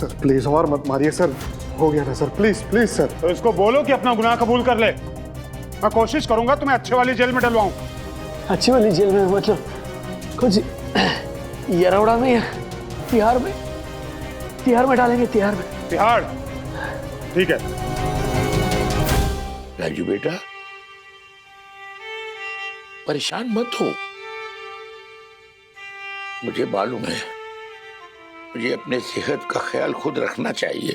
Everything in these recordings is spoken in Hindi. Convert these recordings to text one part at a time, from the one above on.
सर प्लीज और मत मारिए सर, हो गया ना सर, प्लीज प्लीज सर। तो इसको बोलो कि अपना गुनाह कबूल कर ले। मैं कोशिश करूंगा तुम्हें अच्छे वाली जेल में डलवाऊं। अच्छी वाली जेल में मतलब कुछ यरौड़ा में या तिहाड़ में? तिहाड़ में डालेंगे, तिहाड़ में। तिहाड़ ठीक है। राजू बेटा परेशान मत हो, मुझे मालूम है मुझे अपने सेहत का ख्याल खुद रखना चाहिए।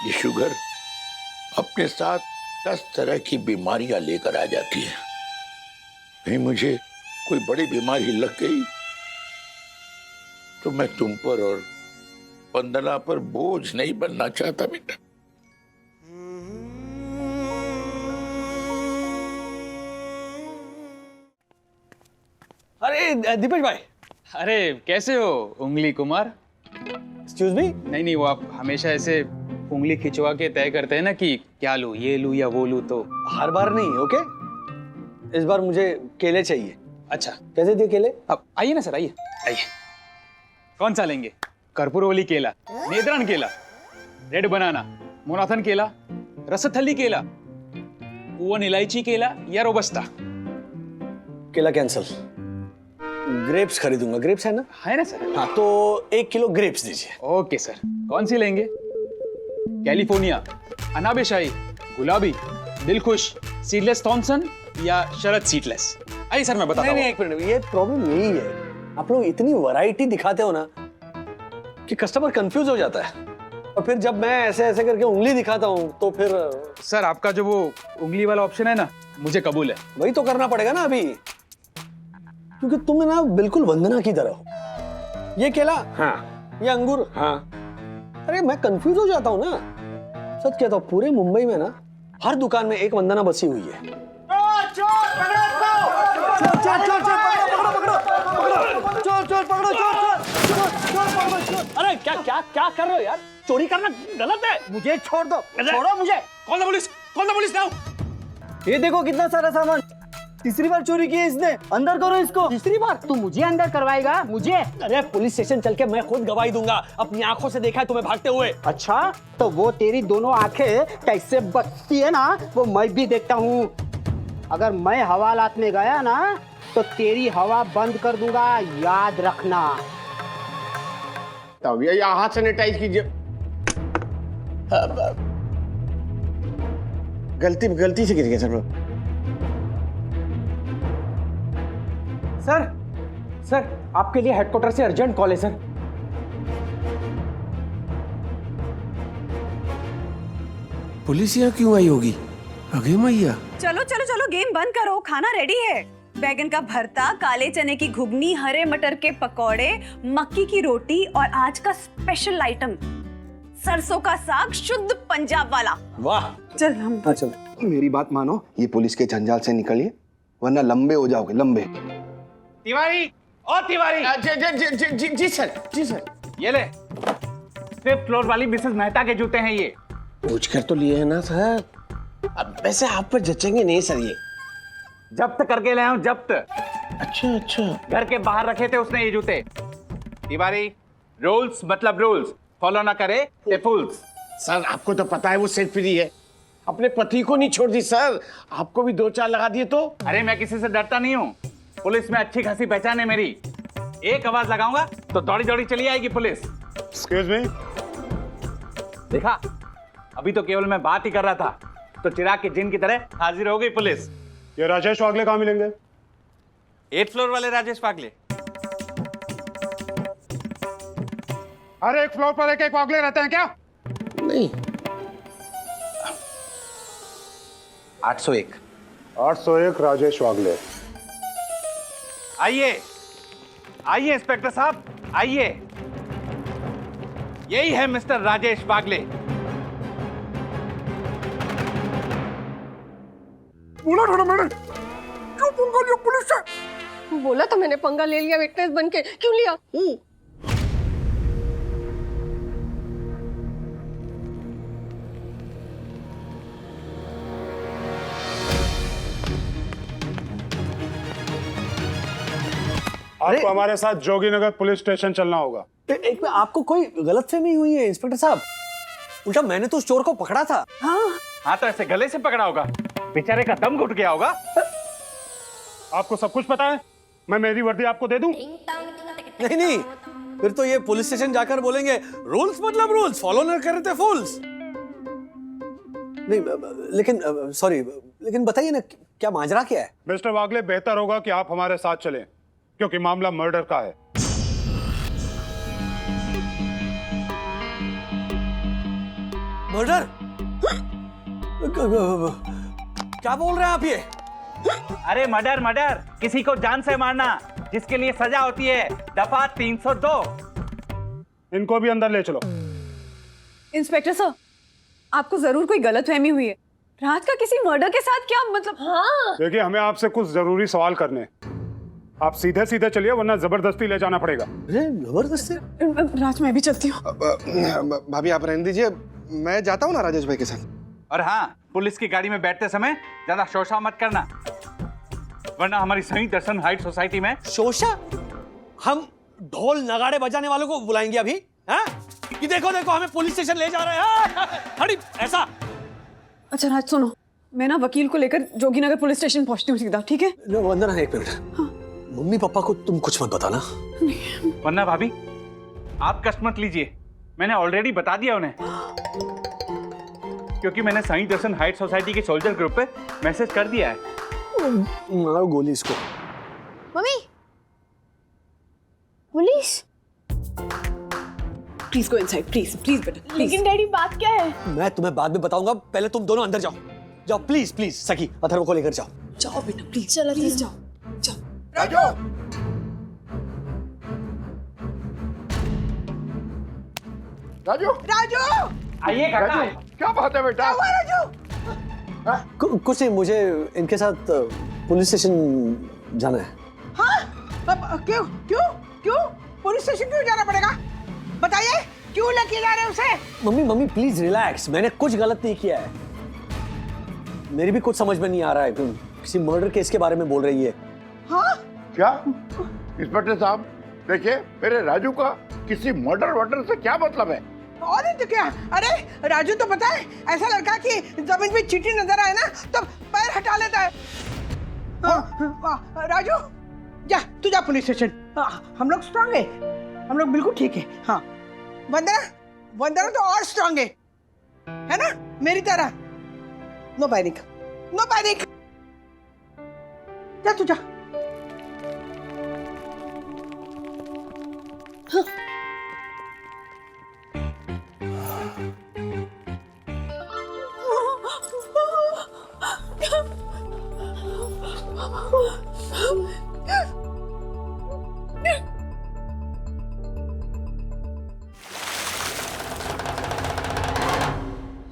ये शुगर अपने साथ 10 तरह की बीमारियां लेकर आ जाती है। कहीं मुझे कोई बड़ी बीमारी लग गई तो मैं तुम पर और वंदना पर बोझ नहीं बनना चाहता बेटा। अरे दीपेश भाई। अरे कैसे हो उंगली कुमार? Excuse me? नहीं नहीं, वो आप हमेशा ऐसे उंगली खिंचवा के तय करते हैं ना कि क्या लूं, ये लूं या वो लूं, तो हर बार नहीं, ओके? इस बार मुझे केले चाहिए। अच्छा कैसे दिए केले? अब आइए ना सर, आइए आइए। कौन सा लेंगे? कर्पूरवली केला, नेद्रान केला, रेड बनाना, मोनाथन केला, रसथली केला, ओवन इलायची केला या रोबस्ता? केला कैंसिल, ग्रेप्स खरीदूंगा। ग्रेप्स है ना? है ना सर? हाँ तो 1 किलो ग्रेप्स दीजिए। Okay sir. कौन सी लेंगे? कैलिफोर्निया, अनाबे शाही, गुलाबी, दिलखुश, सीडलेस थॉमसन या शरद सीडलेस? आइए सर मैं बताता हूँ। नहीं, एक मिनट, ये प्रॉब्लम यही है, आप लोग इतनी वैरायटी दिखाते हो ना कि कस्टमर कंफ्यूज हो जाता है, और फिर जब मैं ऐसे ऐसे करके उंगली दिखाता हूँ तो फिर सर आपका जो वो उंगली वाला ऑप्शन है ना, मुझे कबूल है। वही तो करना पड़ेगा ना अभी, क्योंकि तुम ना बिल्कुल वंदना की तरह हो। ये केला, हाँ, ये अंगूर, हाँ। अरे मैं कंफ्यूज हो जाता हूँ ना, सच कहता हूँ, पूरे मुंबई में ना हर दुकान में एक वंदना बसी हुई है। अरे क्या क्या क्या कर रहे हो यार? चोरी करना गलत है। मुझे छोड़ दो, छोड़ो मुझे। कौन सा पुलिस? कौन सा पुलिस? लाओ। ये देखो कितना सारा सामान, तीसरी बार चोरी की है इसने, अंदर करो इसको। तीसरी बार? तू मुझे अंदर करवाएगा? मुझे? अरे पुलिस स्टेशन चल के मैं खुद गवाही दूंगा, अपनी आंखों से देखा है तुम्हें भागते हुए। अच्छा, तो वो तेरी दोनों आंखें कैसे बचती है ना, वो मैं भी देखता हूँ। अगर मैं हवालात में गया ना तो तेरी हवा बंद कर दूंगा, याद रखना। तब ये हाथ सैनिटाइज कीजिए। गलती से गिर गया सर। सर आपके लिए हेडक्वार्टर से अर्जेंट कॉल है सर। पुलिस यहाँ क्यों आई होगी? अगे मैया। चलो चलो चलो, गेम बंद करो, खाना रेडी है। बैगन का भरता, काले चने की घुगनी, हरे मटर के पकौड़े, मक्की की रोटी और आज का स्पेशल आइटम सरसों का साग, शुद्ध पंजाब वाला। वाह। चल हम। हाँ चल। मेरी बात मानो, ये पुलिस के जंजाल से निकलिए वरना लंबे हो जाओगे, लंबे। तिवारी और तिवारी। जी सर, जी सर। ये ले, 5th फ्लोर वाली मिसेस मेहता के जूते हैं ये। पूछ कर तो लिए है ना सर। अब वैसे आप पर जचेंगे नहीं सर ये। जब्त करके ले आऊं, जब्त। अच्छा। घर के बाहर रखे थे उसने ये जूते। तिवारी, रूल्स मतलब रूल्स, फॉलो ना करे ते फूल्स। सर आपको तो पता है वो सेट फ्री है, अपने पति को नहीं छोड़ दी सर, आपको भी 2-4 लगा दिए तो। अरे मैं किसी से डरता नहीं हूँ, पुलिस में अच्छी खासी पहचान है मेरी। एक आवाज लगाऊंगा तो दौड़ी दौड़ी चली आएगी पुलिस। Excuse me. देखा, अभी तो केवल मैं बात ही कर रहा था तो चिराग के जिन की तरह हाजिर हो गई पुलिस। ये राजेश वागले कहाँ मिलेंगे? 8th फ्लोर वाले राजेश वागले। हर एक फ्लोर पर एक वागले रहते हैं क्या? नहीं। 801। 801 राजेश वागले। आइए आइए इंस्पेक्टर साहब, आइए। यही है मिस्टर राजेश वागले। बोला था ना मैंने, क्यों पंगा लिया पुलिस से? बोला तो मैंने, पंगा ले लिया विटनेस बन के। क्यों लिया? आपको हमारे साथ जोगीनगर पुलिस स्टेशन चलना होगा। एक में आपको कोई गलतफहमी हुई है इंस्पेक्टर साहब। उल्टा मैंने तो उस चोर को पकड़ा था। हाँ तो ऐसे गले से पकड़ा होगा, बेचारे का दम घुट गया होगा। आपको सब कुछ पता है? मैं मेरी वर्दी आपको दे दूं? नहीं नहीं, फिर तो ये पुलिस स्टेशन जाकर बोलेंगे रूल्स मतलब रूल्स, फॉलो न करे थे फूल्स। नहीं लेकिन सॉरी, लेकिन बताइए ना क्या माजरा क्या है? मिस्टर वागले, बेहतर होगा कि आप हमारे साथ चलें, क्योंकि मामला मर्डर का है। मर्डर? क्या बोल रहे हैं आप ये? अरे मर्डर मर्डर, किसी को जान से मारना, जिसके लिए सजा होती है दफा 302। इनको भी अंदर ले चलो। इंस्पेक्टर सर, आपको जरूर कोई गलतफहमी हुई है। राज का किसी मर्डर के साथ क्या मतलब? हाँ देखिए, हमें आपसे कुछ जरूरी सवाल करने हैं। आप सीधे सीधे चलिए, वरना जबरदस्ती ले जाना पड़ेगा। जबरदस्ती? राज मैं भी चलती हूँ। भाभी आप रहने दीजिए, मैं जाता हूँ ना राजेश भाई के साथ। और हाँ, पुलिस की गाड़ी में बैठते समय ज्यादा शोशा मत करना, वरना हमारी सही दर्शन हाइट सोसाइटी में। शोशा? हम ढोल नगाड़े बजाने वालों को बुलाएंगे अभी? हाँ? कि देखो देखो हमें पुलिस स्टेशन ले जा रहे हैं। हड़ी ऐसा। अच्छा राज सुनो, मैं ना वकील को लेकर जोगीनगर पुलिस स्टेशन पहुंचती हूँ सीधा, ठीक है? वंदना एक मिनट। हाँ। मम्मी पापा को तुम कुछ मत बताना। वरना भाभी आप कष्ट मत लीजिए, मैंने ऑलरेडी बता दिया उन्हें, क्योंकि मैंने साईं दर्शन हाइट सोसाइटी के सोल्जर ग्रुप पे मैसेज कर दिया है। मारो गोली इसको। Mummy, police? Please go inside, please please बेटा। लेकिन डैडी बात क्या है? मैं तुम्हें बाद में बताऊंगा, पहले तुम दोनों अंदर जाओ। जाओ प्लीज प्लीज, सखी अथर्व को लेकर जाओ। जाओ बेटा प्लीज, चलो प्लीज जाओ जाओ। राजू, राजू, राजू, आइए काका। क्या बात है बेटा? कुछ नहीं, मुझे इनके साथ पुलिस स्टेशन जाना है। हाँ? क्यों क्यों क्यों पुलिस स्टेशन क्यों जाना पड़ेगा? बताइए, क्यों लेके जा रहे हैं उसे? मम्मी मम्मी प्लीज रिलैक्स, मैंने कुछ गलत नहीं किया है। मेरी भी कुछ समझ में नहीं आ रहा है, किसी मर्डर केस के बारे में बोल रही है। हाँ? क्या इंस्पेक्टर साहब, देखिए मेरे राजू का किसी मर्डर वर्डर से क्या मतलब है? और नहीं तो क्या? अरे राजू तो पता है, ऐसा लड़का कि जमीन पे चींटी नजर आए ना तो पैर हटा लेता है। हाँ, राजू जा, तू जा पुलिस स्टेशन। हम लोग स्ट्रांग है, हम लोग बिल्कुल ठीक है। हाँ वंदना, वंदना तो और स्ट्रांग है ना, मेरी तरह। No panic, no panic. जा तू जा।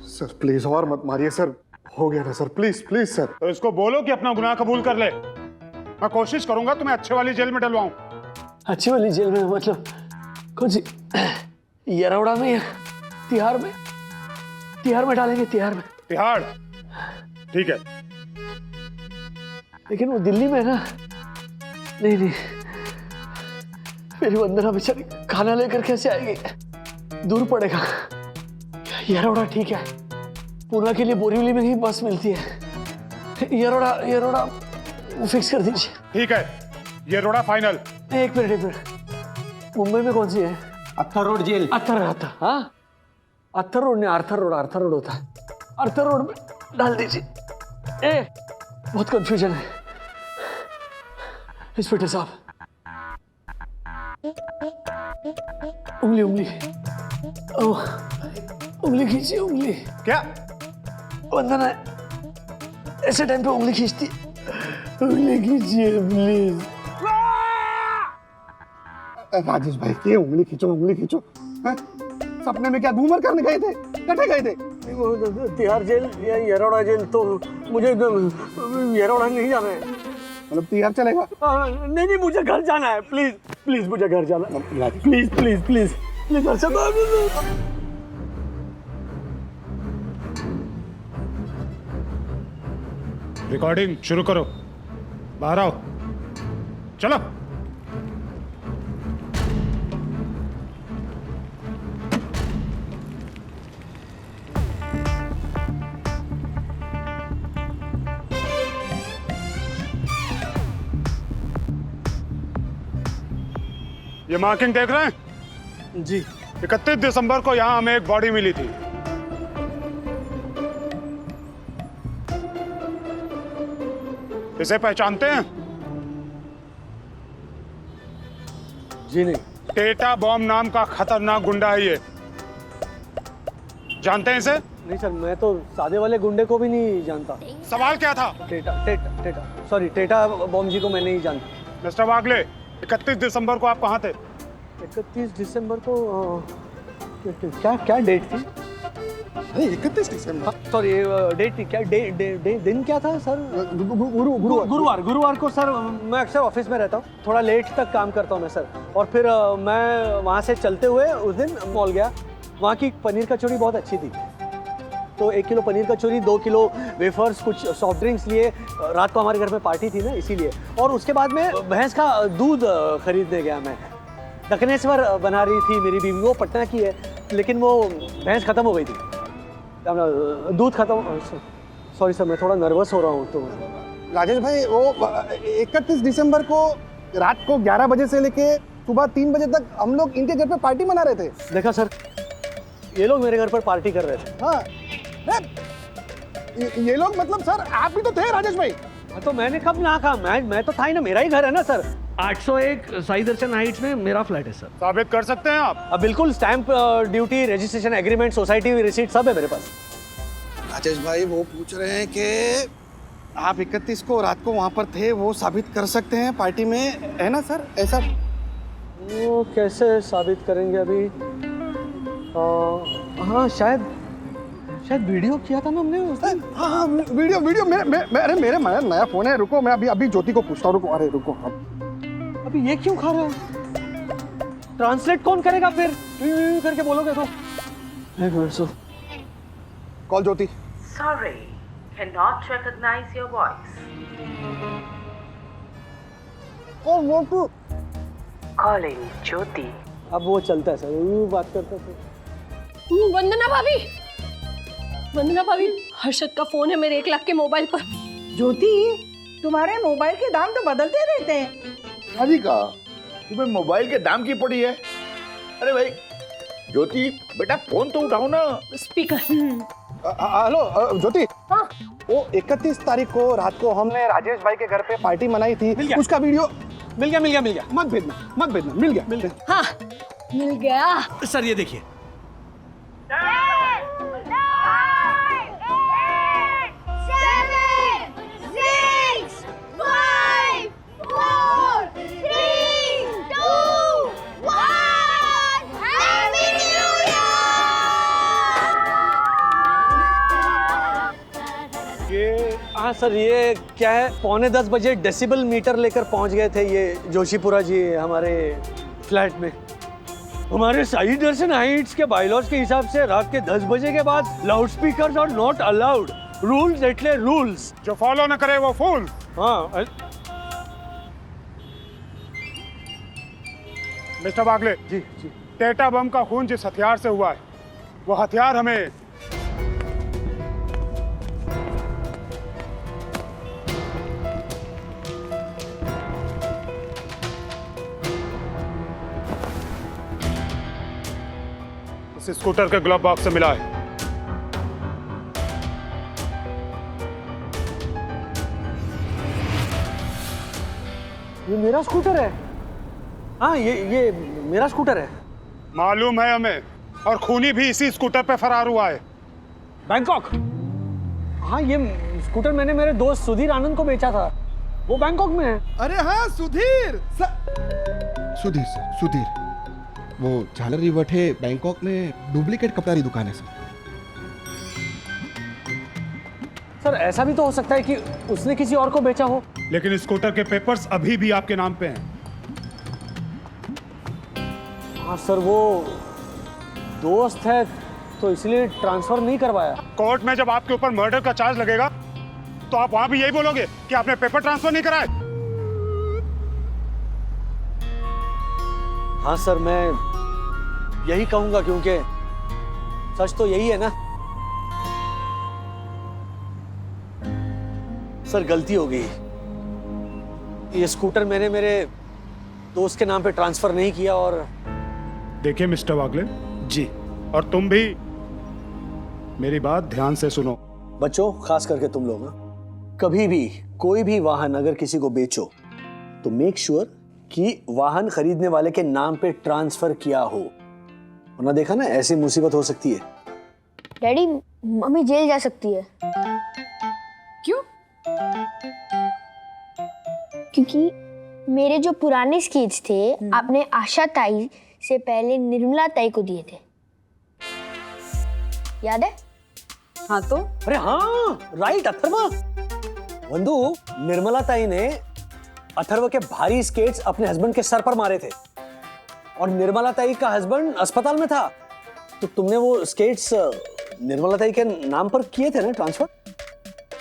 सर प्लीज और मत मारिए सर, हो गया ना सर, प्लीज प्लीज सर। तो इसको बोलो कि अपना गुनाह कबूल कर ले। मैं कोशिश करूंगा तुम्हें अच्छे वाली जेल में डलवाऊं। अच्छी वाली जेल में मतलब कौन सी? यरौड़ा में या तिहाड़ में? तिहाड़ में डालेंगे, तिहाड़ में। तिहाड़ ठीक है, लेकिन वो दिल्ली में है ना। नहीं नहीं, मेरी वंदना बेचारी खाना लेकर कैसे आएगी? दूर पड़ेगा। यरौड़ा ठीक है, पूना के लिए बोरीवली में ही बस मिलती है। यरौड़ा यरौड़ा फिक्स कर दीजिए। ठीक है, यरौड़ा फाइनल। एक मिनट, मुंबई में कौन सी है? Athar road jail. अत्थर, हाँ अत्थर रोड नहीं, आर्थर रोड, आर्थर रोड होता है। आर्थर रोड में डाल दीजिए। ए बहुत कंफ्यूजन है इंस्पेक्टर साहब। उंगली उंगली, ओह उंगली खींचिए, उंगली। क्या वंदना ऐसे टाइम पे उंगली खींचती, उंगली खींचिए प्लीज। राजेश भाई ये उंगली खींचो, उंगली खींचो। सपने में क्या घूमर करने गए थे, कटे गए थे? तिहाड़ जेल या यरौड़ा जेल? तो मुझे यरौड़ा नहीं जाना है। मतलब तिहाड़ चलेगा? नहीं नहीं, मुझे घर जाना है, प्लीज प्लीज मुझे घर जाना है, please please please please. Recording शुरू करो, बाहर आओ, चलो। ये मार्किंग देख रहे हैं? जी 31 दिसंबर को यहाँ हमें एक बॉडी मिली थी। इसे पहचानते हैं? जी नहीं। टेटा बॉम्ब नाम का खतरनाक गुंडा है ये। जानते हैं इसे? नहीं सर, मैं तो सादे वाले गुंडे को भी नहीं जानता। सवाल क्या था? टेटा सॉरी, टेटा बॉम्ब जी को मैं नहीं जानता। मिस्टर वागले, 31 दिसंबर को आप कहाँ थे? 31 दिसंबर को क्या क्या डेट थी? 31 दिसंबर। सॉरी, डेट थी क्या? दिन क्या था सर? गुरुवार को सर। मैं अक्सर ऑफिस में रहता हूँ, थोड़ा लेट तक काम करता हूँ मैं सर। और फिर मैं वहाँ से चलते हुए उस दिन मॉल गया। वहाँ की पनीर कचौड़ी बहुत अच्छी थी, तो 1 किलो पनीर कचौरी, 2 किलो वेफर्स, कुछ सॉफ्ट ड्रिंक्स लिए। रात को हमारे घर में पार्टी थी ना, इसीलिए। और उसके बाद में भैंस का दूध खरीदने गया मैं। दक्षिणेश्वर बना रही थी मेरी बीवी, वो पटना की है, लेकिन वो भैंस खत्म हो गई थी, दूध खत्म। सॉरी सर, मैं थोड़ा नर्वस हो रहा हूँ। तो राजेश भाई, वो 31 दिसंबर को रात को 11 बजे से लेके सुबह 3 बजे तक हम लोग इनके घर पे पार्टी मना रहे थे। देखा सर, ये लोग मेरे घर पर पार्टी कर रहे थे। हाँ, ये लोग मतलब सर आप भी तो थे राजेश भाई। तो मैंने कब ना कहा? मैं तो था ही ना, मेरा ही घर है ना सर। 801 साई दर्शन हाइट्स में मेरा फ्लैट है सर। साबित कर सकते हैं आप? अब बिल्कुल, stamp duty, registration agreement, society receipt सब है मेरे पास। राजेश भाई वो पूछ रहे हैं कि आप 31 को रात को वहाँ पर थे, वो साबित कर सकते हैं पार्टी में, है ना सर? ऐसा वो कैसे साबित करेंगे अभी? हाँ, शायद वीडियो किया था ना हमने उस दिन। हाँ, वीडियो अरे मेरे नया फोन है, रुको मैं अभी ज्योति को पूछता हूँ। रुको, अरे रुको, अभी ये क्यों खा रहे हो? ट्रांसलेट कौन करेगा फिर? करके बोलोगे तो। एक minute sir, call Jyoti. Sorry, cannot recognize your voice. Calling Jyoti. अब वो चलता है सर, वो बात करता है सर। वंदना भाभी, हर्षद का फोन है मेरे 1 लाख के मोबाइल पर। ज्योति, तुम्हारे मोबाइल के दाम तो बदलते रहते हैं। राधिका, तुम्हें मोबाइल के दाम की पड़ी है? अरे भाई ज्योति बेटा, फोन तो उठाओ ना। स्पीकर। हेलो ज्योति। हाँ? वो 31 तारीख को रात को हमने राजेश भाई के घर पे पार्टी मनाई थी, उसका वीडियो मिल गया। मत भेजना। मिल गया। हाँ, मिल गया सर, ये देखिए। हाँ सर, ये क्या है, 9:45 बजे डेसिबल मीटर लेकर पहुंच गए थे ये जोशीपुरा जी हमारे फ्लैट में। हमारे साई दर्शन हाइट्स के बायलॉज के हिसाब से रात के 10 बजे के बाद loud speakers are not allowed. Rules एटले रूल्स, जो फॉलो न करे वो फूल। हाँ मिस्टर वागले जी। टेटा बम का खून जिस हथियार से हुआ है, वो हथियार हमें इस स्कूटर के ग्लव बॉक्स से मिला है। ये मेरा स्कूटर है। हाँ, ये मेरा स्कूटर है। मालूम है हमें, और खूनी भी इसी स्कूटर पे फरार हुआ है। बैंकॉक। हाँ, ये स्कूटर मैंने मेरे दोस्त सुधीर आनंद को बेचा था, वो बैंकॉक में है। अरे हाँ, सुधीर, वो झालर रिवर्ट है बैंकॉक में, डुप्लीकेट कपड़ा की दुकान है सर, ऐसा भी तो हो सकता है कि उसने किसी और को बेचा हो। लेकिन स्कूटर के पेपर्स अभी भी आपके नाम पे हैं। हाँ सर, वो दोस्त है तो इसलिए ट्रांसफर नहीं करवाया। कोर्ट में जब आपके ऊपर मर्डर का चार्ज लगेगा तो आप वहां भी यही बोलोगे कि आपने पेपर ट्रांसफर नहीं कराए। हाँ सर, मैं यही कहूंगा, क्योंकि सच तो यही है ना। सर, गलती हो गई। ये स्कूटर मैंने मेरे दोस्त के नाम पे ट्रांसफर नहीं किया और देखिए मिस्टर वागले, जी, और तुम भी मेरी बात ध्यान से सुनो। बच्चों खास करके तुम लोग ना, कभी भी कोई भी वाहन अगर किसी को बेचो तो मेक श्योर कि वाहन खरीदने वाले के नाम पे ट्रांसफर किया हो, वरना देखा ना ऐसी मुसीबत हो सकती है। डैडी मम्मी जेल जा सकती है। क्यों? क्योंकि मेरे जो पुराने स्केच थे आपने आशा ताई से पहले निर्मला ताई को दिए थे, याद है? हाँ तो अरे हाँ, राइट अथर्वा। वंदु, निर्मला ताई ने अथर्व के भारी स्केट्स अपने हस्बैंड के सर पर मारे थे और निर्मला ताई का हस्बैंड अस्पताल में था, तो तुमने वो स्केट्स निर्मला ताई के नाम पर किए थे ना ट्रांसफर?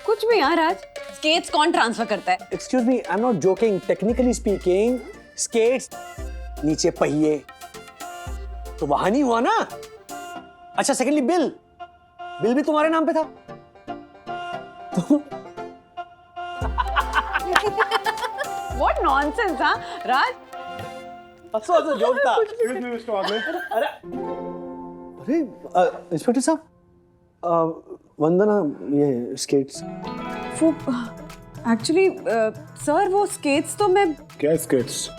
कुछ भी यार राज, स्केट्स कौन ट्रांसफर करता है? Excuse me, I am not joking. Technically speaking skates नीचे पहिए तो वाहन ही हुआ ना। अच्छा, सेकेंडली बिल भी तुम्हारे नाम पे था। What nonsense, हाँ राज? हंसो जोक था। मिस्टर वागले, अरे इंस्पेक्टर साहब, वंदना ये स्केट्स। एक्चुअली सर वो स्केट्स तो मैं क्या स्केट्स?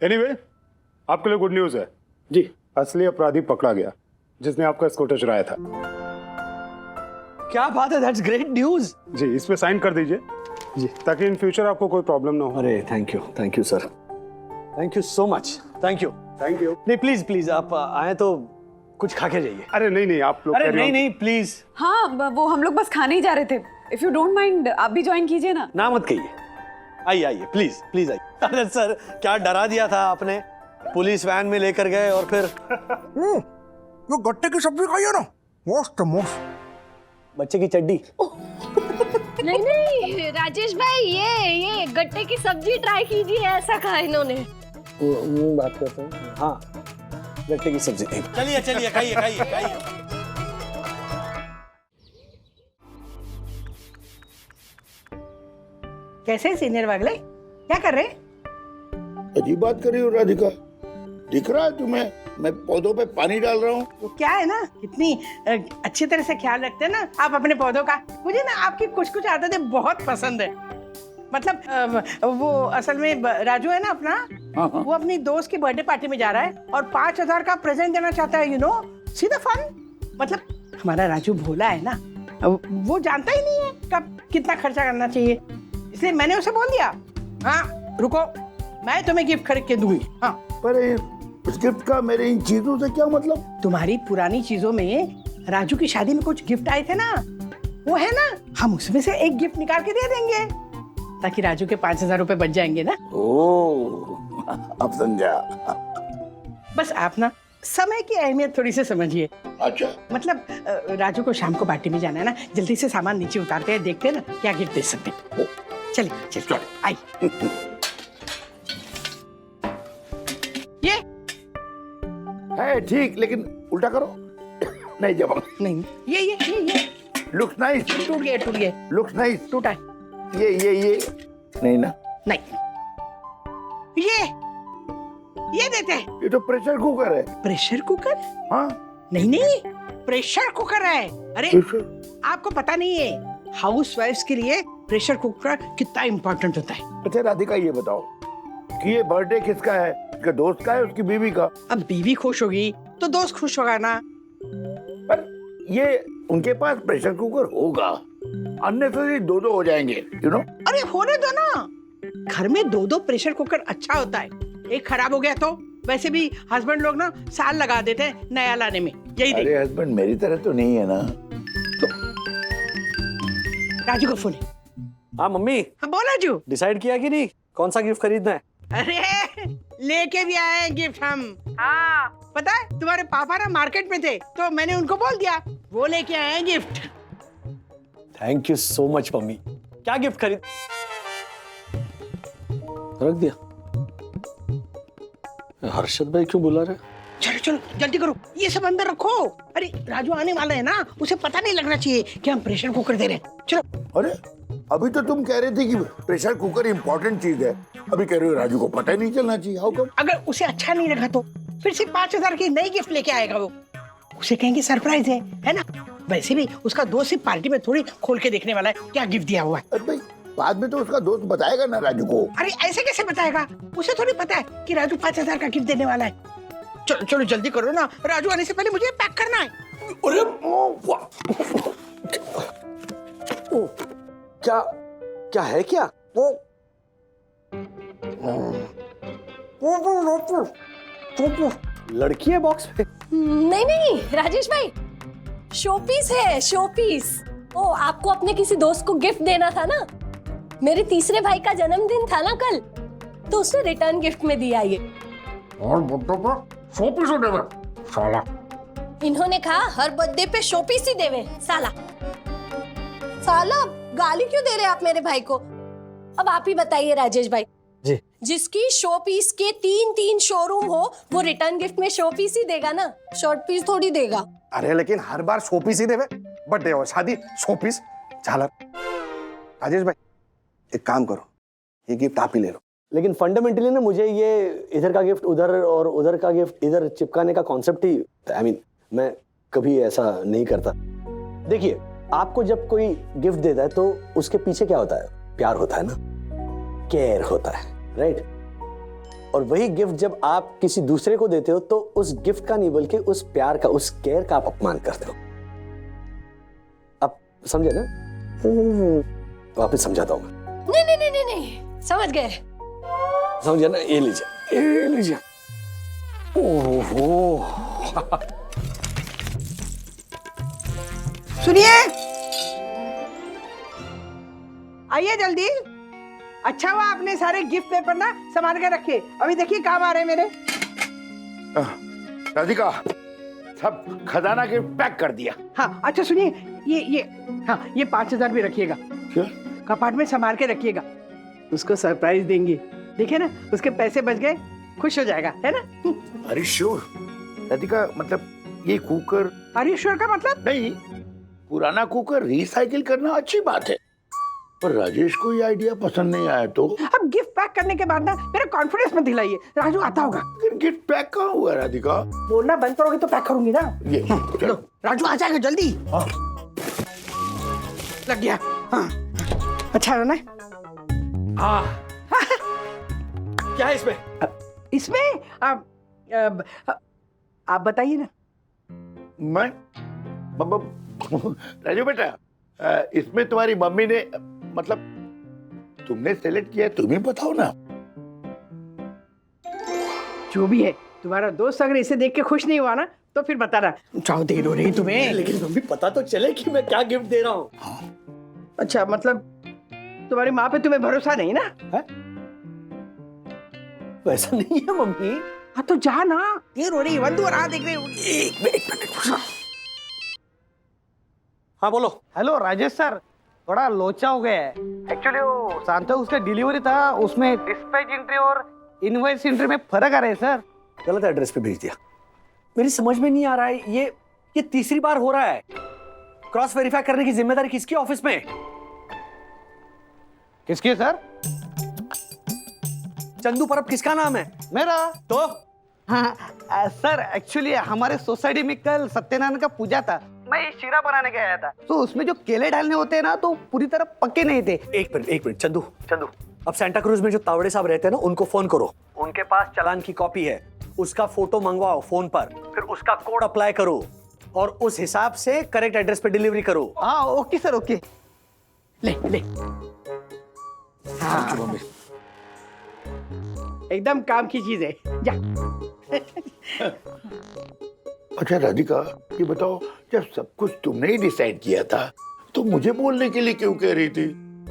एनीवे, आपके लिए गुड न्यूज है जी, असली अपराधी पकड़ा गया जिसने आपका स्कूटर चुराया था। क्या बात है, दैट्स ग्रेट न्यूज। जी, इस पे साइन कर दीजिए जी, ताकि इन फ्यूचर आपको कोई प्रॉब्लम ना हो। अरे thank you sir, thank you so much, thank you. नहीं प्लीज आप आए तो कुछ खा के जाइए। अरे नहीं, आप लोग अरे नहीं प्लीज। हाँ वो हम लोग बस खाने ही जा रहे थे। इफ यू डोंट माइंड आप भी ज्वाइन कीजिए ना। ना मत कहिए, आइए प्लीज आइए। अरे सर क्या डरा दिया था आपने, पुलिस वैन में लेकर गए और फिर वो गट्टे की सब्जी खाइए ना, मस्त मस्त। बच्चे की चड्डी। नहीं राजेश भाई, ये गट्टे की सब्जी ट्राई कीजिए, ऐसा कहा इन्होंने। बात करते हैं, हाँ गट्टे की सब्जी। चलिए खाइए। कैसे सीनियर वागले, क्या कर रहे? अजीब बात कर रही हो राधिका, दिख रहा है तुम्हें मैं पौधों पे पानी डाल रहा हूँ। वो क्या है ना, कितनी अच्छी तरह से ख्याल रखते हैं ना आप अपने पौधों का। मुझे ना आपकी कुछ आदतें बहुत पसंद है। मतलब वो असल में राजू है ना अपना, वो अपनी दोस्त की बर्थडे पार्टी में जा रहा है और 5,000 का प्रेजेंट देना चाहता है, you know, see the fun. मतलब हमारा राजू भोला है ना, वो जानता ही नहीं है कब कितना खर्चा करना चाहिए, इसलिए मैंने उसे बोल दिया, हाँ रुको मैं तुम्हें गिफ्ट खरीद के दूंगी। हाँ, पर उस गिफ्ट का मेरे इन चीजों से क्या मतलब? तुम्हारी पुरानी चीजों में राजू की शादी में कुछ गिफ्ट आए थे ना, वो है ना, हम उसमें से एक गिफ्ट निकाल के दे देंगे ताकि राजू के 5,000 रुपए बच जाएंगे ना। ओह, अब समझा। बस आप ना समय की अहमियत थोड़ी सी समझिए। अच्छा, मतलब राजू को शाम को पार्टी में जाना है ना, जल्दी से सामान नीचे उतारते हैं, देखते हैं ना क्या गिफ्ट दे सकते हैं। चलिए आई। ये है ठीक, लेकिन उल्टा करो। नहीं जब नहीं, ये लुक्स नाइस। टूट गया। Looks nice. टूटा है। ये नहीं ना, नहीं, ये देते हैं। ये तो प्रेशर कुकर है। Pressure cooker? हाँ, नहीं प्रेशर कुकर है। अरे आपको पता नहीं है हाउस वाइफ्स के लिए प्रेशर कुकर कितना इम्पोर्टेंट होता है। अच्छा राधिका, ये बताओ कि ये बर्थडे किसका है? उसके दोस्त का है, उसकी बीवी का? अब बीवी खुश होगी तो दोस्त खुश होगा ना। पर ये उनके पास प्रेशर कुकर होगा, अननेसेसरी दो हो जाएंगे, यू नो। अरे होने दो ना, घर में 2 प्रेशर कुकर अच्छा होता है। एक खराब हो गया तो वैसे भी हस्बैंड लोग ना साल लगा देते हैं नया लाने में। यही देख। अरे हस्बैंड मेरी तरह तो नहीं है ना। तो राजू का फोन है। हाँ मम्मी। हाँ बोल राजू। डिसाइड किया कि नहीं कौन सा गिफ्ट खरीदना है? अरे लेके भी आए हैं गिफ्ट हम। हाँ पता है, तुम्हारे पापा ना मार्केट में थे तो मैंने उनको बोल दिया, वो लेके आए हैं gift. Thank you so much mummy. क्या गिफ्ट खरीद? रख दिया। हर्षद भाई क्यों बुला रहे? चलो जल्दी करो, ये सब अंदर रखो। अरे राजू आने वाला है ना, उसे पता नहीं लगना चाहिए कि हम प्रेशर कुकर दे रहे हैं। चलो। अरे अभी तो तुम कह रहे थे कि प्रेशर कुकर इंपॉर्टेंट चीज है, अभी कह रहे हो राजू को पता ही नहीं चलना चाहिए। How come? अगर उसे अच्छा नहीं लगा तो फिर से 5,000 की नई गिफ्ट लेके आएगा वो। उसे कहेंगे सरप्राइज है ना? वैसे भी उसका दोस्त सिर्फ पार्टी में थोड़ी खोल के देखने वाला है क्या गिफ्ट दिया हुआ है। अरे भाई बाद में तो उसका दोस्त बताएगा ना राजू को। अरे ऐसे कैसे बताएगा? उसे थोड़ी पता है कि राजू 5,000 का गिफ्ट देने वाला है। चलो चलो जल्दी करो ना, राजू आने से पहले मुझे पैक करना है। अरे क्या क्या है क्या? लड़की है बॉक्स पे? नहीं नहीं राजेश भाई, शोपीस है शोपीस। ओ आपको अपने किसी दोस्त को गिफ्ट देना था ना, मेरे तीसरे भाई का जन्मदिन था ना कल, तो उसने रिटर्न गिफ्ट में दिया ये। और बर्थडे पर शोपीस देवे साला। इन्होंने कहा हर बर्थडे पे शोपीस ही देवे साला। साला गाली क्यों दे रहे आप मेरे भाई को? अब आप ही बताइए राजेश भाई जी। जिसकी शो पीस के 3 शोरूम हो वो रिटर्न गिफ्ट में शो पीस ही देगा ना, शॉर्ट पीस थोड़ी देगा। अरे लेकिन हर बार शो पीस ही देवे, बर्थडे और शादी शो पीस झालर। राजेश भाई एक काम करो, ये गिफ्ट आप ही ले लो। लेकिन फंडामेंटली ना मुझे ये इधर का गिफ्ट उधर और उधर का गिफ्ट इधर चिपकाने का कॉन्सेप्ट ही मैं कभी ऐसा नहीं करता। देखिए आपको जब कोई गिफ्ट देता है तो उसके पीछे क्या होता है? प्यार होता है ना, केयर होता है, राइट? और वही गिफ्ट जब आप किसी दूसरे को देते हो तो उस गिफ्ट का नहीं बल्कि उस प्यार का, उस केयर का आप अपमान करते हो। आप समझे ना? वापस समझाता हूं मैं। नहीं समझ गए। समझे ना? ये लीजिए। ओहो सुनिए, आइए जल्दी। अच्छा हुआ आपने सारे गिफ्ट पेपर ना संभाल के रखे, अभी देखिए काम आ रहे हैं मेरे। राधिका सब खजाना के पैक कर दिया। हाँ अच्छा सुनिए, ये 5,000 भी रखिएगा। क्या? कपाट में संभाल के रखिएगा, उसको सरप्राइज देंगे। देखिए ना उसके पैसे बच गए, खुश हो जाएगा, है ना? अरे श्योर राधिका, मतलब ये कुकर। अरे श्योर का मतलब? नहीं, पुराना कुकर रिसाइकिल करना अच्छी बात है, पर राजेश को ये आइडिया पसंद नहीं आया तो? अब गिफ्ट पैक करने के बाद ना मेरा कॉन्फिडेंस मत दिलाइए, राजू आता होगा। गिफ्ट पैक कहाँ हुआ राधिका? बोलना बंद करोगे तो पैक करूंगी ना। ये चलो राजू आ जाएगा जल्दी। हाँ। लग गया। हाँ अच्छा है ना? क्या है इसमें? इसमें आप बताइए ना। मैं राजू बेटा, इसमें तुम्हारी मम्मी ने, मतलब तुमने सेलेक्ट किया, तुम ही बताओ ना। जो भी है, तुम्हारा दोस्त अगर इसे देख के खुश नहीं हुआ ना तो फिर बताना। चाहो दे दो रही तुम्हें। लेकिन मम्मी पता तो चले कि मैं क्या गिफ्ट दे रहा हूँ। अच्छा मतलब तुम्हारी माँ पे तुम्हें भरोसा नहीं ना? वैसा नहीं है मम्मी। हाँ तो जा ना, ये रो रही वंदू और देख रही होगी। एक मिनट। हाँ बोलो। हेलो राजेश सर, थोड़ा लोचा हो गया है। एक्चुअली वो सांता उसका डिलीवरी था, उसमें डिस्पैच एंट्री और इनवॉइस एंट्री में फर्क आ रहा है सर। गलत एड्रेस पे भेज दिया। मेरी समझ में नहीं आ रहा है, ये तीसरी बार हो रहा है। क्रॉस वेरीफाई करने की जिम्मेदारी किसकी ऑफिस में? किसकी है सर? चंदू परब किसका नाम है? मेरा। तो हाँ सर, एक्चुअली हमारे सोसाइटी में कल सत्यनारायण का पूजा था, मैं शीरा बनाने के आया था, तो उसमें जो केले डालने होते हैं ना तो पूरी तरह पक्के नहीं थे। एक मिनट चंदू, अब सेंटा क्रूज में जो तावड़े साहब रहते हैं ना, उनको फोन करो। उनके पास चालान की कॉपी है, उसका फोटो मंगवाओ फोन पर, फिर उसका कोड अप्लाई करो और उस हिसाब से करेक्ट एड्रेस पे डिलीवरी करो। हाँ ओके सर, ओके। ले हाँ एकदम काम की चीज है, जा। अच्छा राधिका, ये बताओ, जब सब कुछ तुमने ही डिसाइड किया था तो मुझे बोलने के लिए क्यों कह रही थी?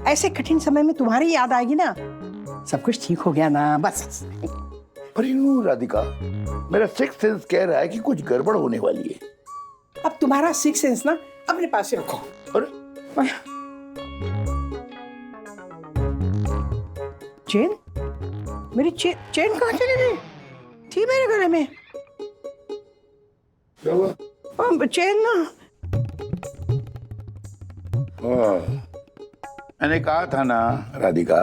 ऐसे कठिन समय में तुम्हारी याद आएगी ना, सब कुछ ठीक हो गया ना, बस। पर यूं राधिका, मेरा सिक्स सेंस कह रहा है कि कुछ गड़बड़ होने वाली है। अब तुम्हारा सिक्स सेंस ना अपने पास ही रखो। अरे चेन, मेरी चेन कहाँ चली गई? थी मेरे गले में। क्या हुआ? चेन ना। हाँ, मैंने कहा था ना राधिका,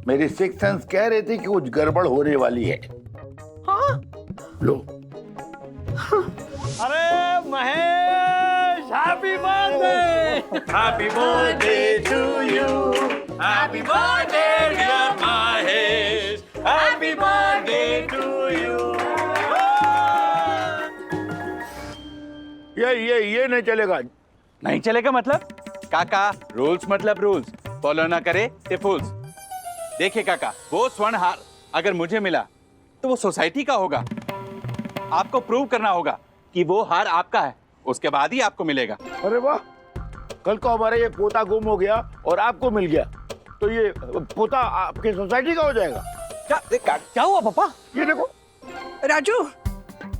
मेरी सिक्स सेंस कह रही थी कि कुछ गड़बड़ होने वाली है। हाँ? लो। अरे Mahesh, happy birthday. Happy birthday to you, happy birthday dear Mahesh, happy birthday to you. ये नहीं चलेगा। नहीं चलेगा मतलब? काका, रूल्स मतलब रूल्स, फॉलो ना करे ते फूल्स। देखिए काका, वो स्वर्ण हार अगर मुझे मिला तो वो सोसाइटी का होगा। आपको प्रूव करना होगा कि वो हार आपका है, उसके बाद ही आपको मिलेगा। अरे वाह, कल को हमारा ये पोता गुम हो गया और आपको मिल गया तो ये पोता आपकी सोसाइटी का हो जाएगा। क्या हुआ पापा? ये देखो राजू,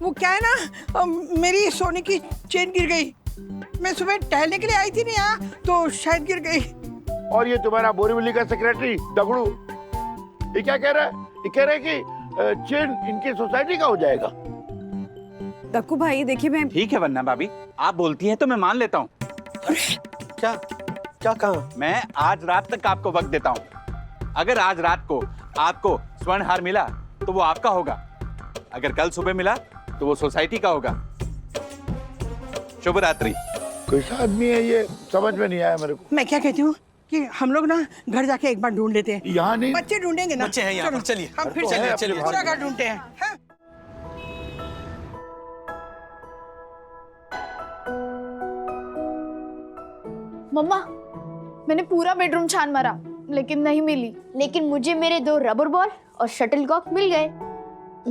वो क्या है ना, मेरी सोने की चेन गिर गई। मैं सुबह टहलने के लिए आई थी ना यहाँ, तो शायद गिर गई। और ये तुम्हारा बोरीवली का सेक्रेटरी दगड़ू, ये क्या कह रहा है? ये कह रहा है कि चेन इनकी सोसाइटी का हो जाएगा। दक्कू भाई देखिए, मैं ठीक है वन्ना भाभी, आप बोलती हैं तो मैं मान लेता हूँ। क्या क्या कहा? मैं आज रात तक आपको वक्त देता हूँ। अगर आज रात को आपको स्वर्ण हार मिला तो वो आपका होगा, अगर कल सुबह मिला तो वो सोसाइटी का होगा। शुभ रात्रि। कैसा आदमी है ये, समझ में नहीं आया मेरे को। मैं क्या कहती हूँ कि हम लोग ना घर जाके एक बार ढूंढ लेते हैं। यहाँ नहीं, बच्चे ढूंढेंगे ना। बच्चे हैं यहाँ पर, चलिए हम फिर से दूसरा घर ढूंढते हैं। हाँ? मम्मा, मैंने पूरा बेडरूम छान मारा लेकिन नहीं मिली, लेकिन मुझे मेरे 2 रबर बॉल और शटलकॉक मिल गए।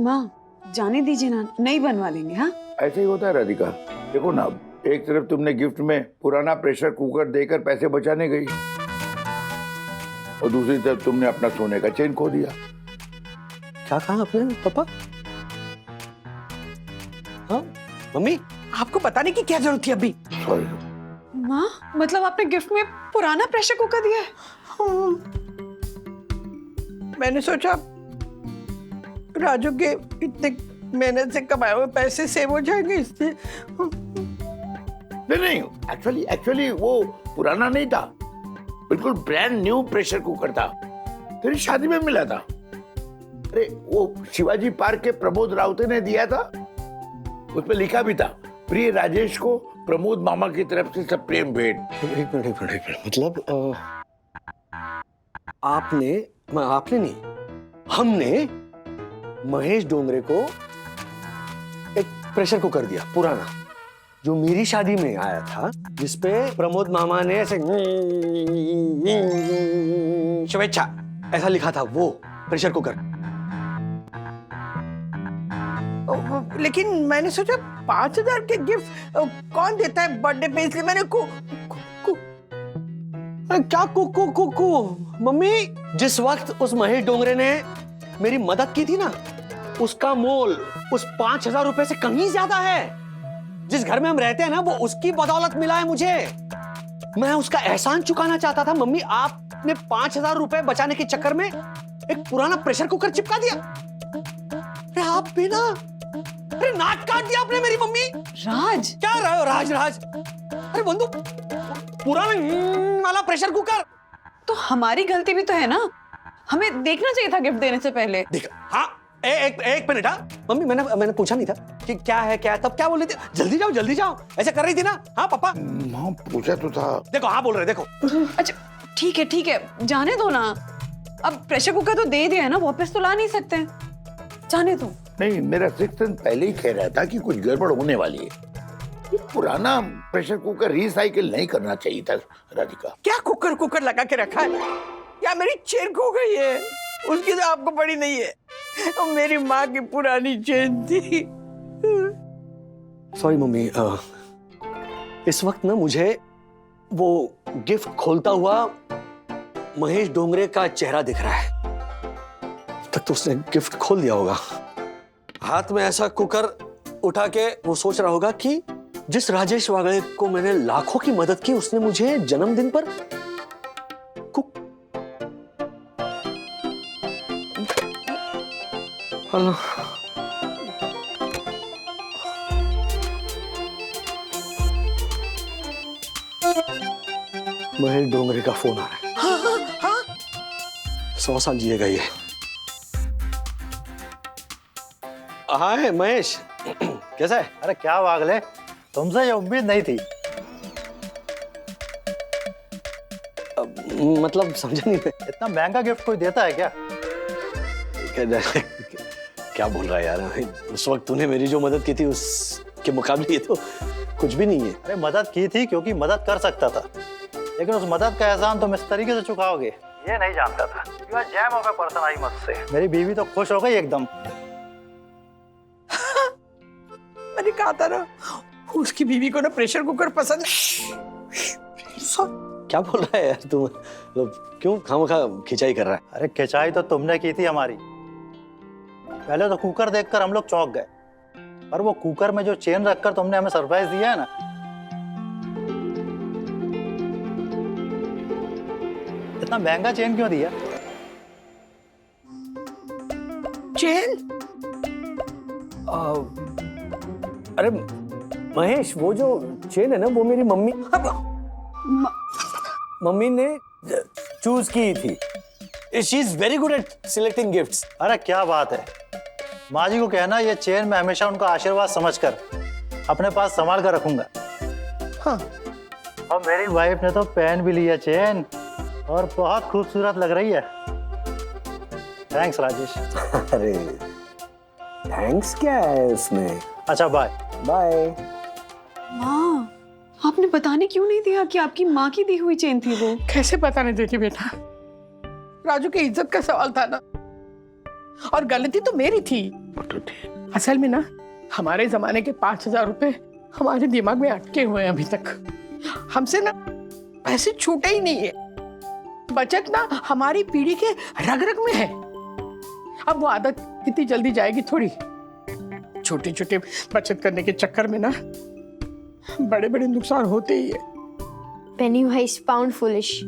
माँ जाने दीजिए ना, नहीं बनवा देंगे। हाँ ऐसे ही होता है राधिका। देखो ना, एक तरफ तुमने गिफ्ट में पुराना प्रेशर कुकर देकर पैसे बचाने गई और दूसरी तरफ तुमने अपना सोने का चेन खो दिया। क्या कहा आपने पापा? हाँ मम्मी, आपको बताने की क्या जरूरत थी अभी? सॉरी। माँ, मतलब आपने गिफ्ट में पुराना प्रेशर कुकर दिया है? हाँ। मैंने सोचा राजू के इतने मेहनत से कमाए हुए पैसे सेव हो जाएंगे इससे। नहीं, एक्चुअली वो पुराना नहीं था, बिल्कुल ब्रांड न्यू प्रेशर कुकर था, तेरी शादी में मिला था। अरे वो शिवाजी पार्क के प्रमोद राउते ने दिया था, उसमें लिखा भी था, प्रिय राजेश को प्रमोद मामा की तरफ से सब प्रेम भेंट। एक मिनट, मतलब आपने नहीं, हमने महेश डोंगरे को एक प्रेशर कुकर दिया पुराना, जो मेरी शादी में आया था, जिसपे प्रमोद मामा ने ऐसे शुभेच्छा ऐसा लिखा था, वो प्रेशर कुकर। लेकिन मैंने सोचा 5,000 के गिफ्ट कौन देता है बर्थडे पे, इसलिए मैंने क्या मम्मी, जिस वक्त उस महेश डोंगरे ने मेरी मदद की थी ना, उसका मोल उस 5,000 रुपए से कहीं ज्यादा है। जिस घर में हम रहते हैं ना, वो उसकी बदौलत मिला है मुझे। मैं उसका एहसान चुकाना चाहता था। मम्मी, आपने 5,000 रुपए बचाने के चक्कर में एक पुराना प्रेशर कुकर चिपका दिया। अरे आप भी ना, अरे नाक काट दिया आपने मेरी मम्मी। राज, क्या रहे हो राज? अरे बंधु, पुराना वाला प्रेशर कुकर। तो हमारी गलती भी तो है ना, हमें देखना चाहिए था गिफ्ट देने से पहले। देखा? हाँ, एक मिनट। हाँ मम्मी, मैंने पूछा नहीं था कि क्या है, तब क्या बोल रही थी? जल्दी जाओ ऐसे कर रही थी ना? हाँ पापा, हाँ पूछा तो था। देखो, हाँ बोल रहे, देखो। अच्छा ठीक है, जाने दो ना। अब प्रेशर कुकर तो दे दिया है ना, वापस तो ला नहीं सकते, जाने दो। नहीं, मेरा सिक्स सेंस पहले ही कह रहा था कि कुछ गड़बड़ होने वाली है। ये पुराना प्रेशर कुकर रिसाइकिल नहीं करना चाहिए था राधिका। क्या कुकर लगा के रखा है? क्या मेरी चेन खो गई है? उसकी तो आपको पड़ी नहीं है, वो मेरी माँ की पुरानी चेन थी। सॉरी मम्मी, इस वक्त ना मुझे वो गिफ्ट खोलता हुआ महेश डोंगरे का चेहरा दिख रहा है। तक तो उसने गिफ्ट खोल दिया होगा। हाथ में ऐसा कुकर उठा के वो सोच रहा होगा कि जिस राजेश वागले को मैंने लाखों की मदद की, उसने मुझे जन्मदिन पर हेलो, महेश डोंगरे का फोन आ रहा है। हाँ 100 साल जिएगा ये। हाय महेश, कैसा है? अरे क्या वागले, तुमसे ये उम्मीद नहीं थी। मतलब समझा नहीं मैं। इतना महंगा गिफ्ट कोई देता है क्या? क्या बोल रहा है यार? उस वक्त तूने मेरी जो मदद की थी उसके मुकाबले ये तो कुछ भी नहीं है। अरे मदद की थी क्योंकि मदद कर सकता था, लेकिन उस मदद का एहसान तुम इस तरीके से चुकाओगे ये नहीं जानता था। You are gem of a person I must say. मेरी बीवी तो खुश हो गई एकदम। मैंने कहा था ना उसकी बीवी को ना प्रेशर कुकर पसंद है। क्या बोल रहा है यार तू? मतलब क्यों खामखा खिंचाई कर रहा है? अरे खिंचाई तो तुमने की थी हमारी। पहले तो कुकर देखकर हम लोग चौंक गए, पर वो कुकर में जो चेन रखकर तुमने हमें सरप्राइज दिया है ना, इतना महंगा चेन क्यों दिया? चेन? अरे महेश, वो जो चेन है ना वो मेरी मम्मी ने चूज की थी। She is very good at selecting gifts. अरे क्या बात है, माँ जी को कहना ये चेन मैं हमेशा उनका आशीर्वाद समझकर अपने पास संभाल कर रखूंगा। हाँ। और मेरी वाइफ ने तो पहन भी लिया चेन और बहुत खूबसूरत लग रही है। थैंक्स राजेश। अरे थैंक्स क्या है उसमें? अच्छा बाय। बाय। माँ, आपने बताने क्यों नहीं दिया कि आपकी माँ की दी हुई चेन थी वो? कैसे पता नहीं देती बेटा, राजू की इज्जत का सवाल था ना, और गलती तो मेरी थी। असल में ना हमारे जमाने के 5000 रुपए हमारे दिमाग में अटके हुए हैं अभी तक। हमसे ना पैसे छूटे ही नहीं है। बचत ना हमारी पीढ़ी के रग रग में है। अब वो आदत कितनी जल्दी जाएगी थोड़ी। छोटे छोटे बचत करने के चक्कर में ना बड़े बड़े नुकसान होते ही है। पेनी वाइज पाउंड फुलिश।